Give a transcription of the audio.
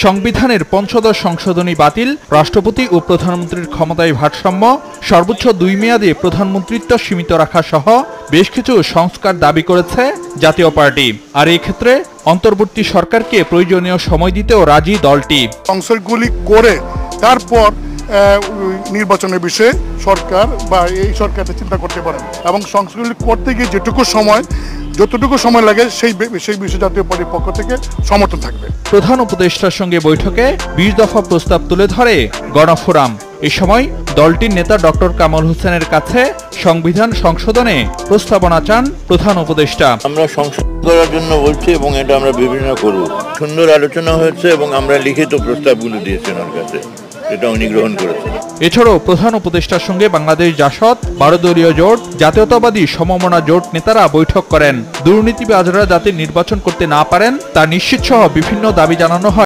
সংবিধানের পঞ্চদশ সংশোধনী বাতিল, রাষ্ট্রপতি ও প্রধানমন্ত্রীর ক্ষমতায় ভারসাম্য, সর্বোচ্চ 2 মেয়াদে প্রধানমন্ত্রিত্ব সীমিত রাখা সহ বেশ কিছু সংস্কার দাবি করেছে জাতীয় পার্টি। আর এই ক্ষেত্রে অন্তর্বর্তী সরকারকে প্রয়োজনীয় সময় দিতেও রাজি দলটি। সংস্কারগুলি করে তারপর নির্বাচনের বিষয়ে সরকার বা এই সরকারটা চিন্তা করতে পারেন এবং সংস্কারগুলি করতে গিয়ে যতটুকু সময় লাগে সেই বিষয়ে জাতীয় পার্টির পক্ষ থেকে সমর্থন থাকবে। প্রধান উপদেষ্টার সঙ্গে বৈঠকে 20 দফা প্রস্তাব তুলে ধরে গণফোরাম। এ সময় দলটির নেতা ডক্টর কামাল হোসেনের কাছে সংবিধান সংশোধনে প্রস্তাবনা চান প্রধান উপদেষ্টা। আমরা সংশোধন করার জন্য বলছি এবং এটা আমরা বিভিন্ন করব। সুন্দর আলোচনা হয়েছে এবং আমরা লিখিত প্রস্তাবগুলো দিয়েছি ওনার কাছে, এটা উনি গ্রহণ করেছেন। এছাড়াও প্রধান উপদেষ্টার সঙ্গে বাংলাদেশ জাসদ, 12 দলীয় জোট, জাতীয়তাবাদী সমমনা জোট নেতারা বৈঠক করেন। দুর্নীতিবাজরা যাতে নির্বাচন করতে না পারেন তা নিশ্চিত সহ বিভিন্ন দাবি জানানো হয়।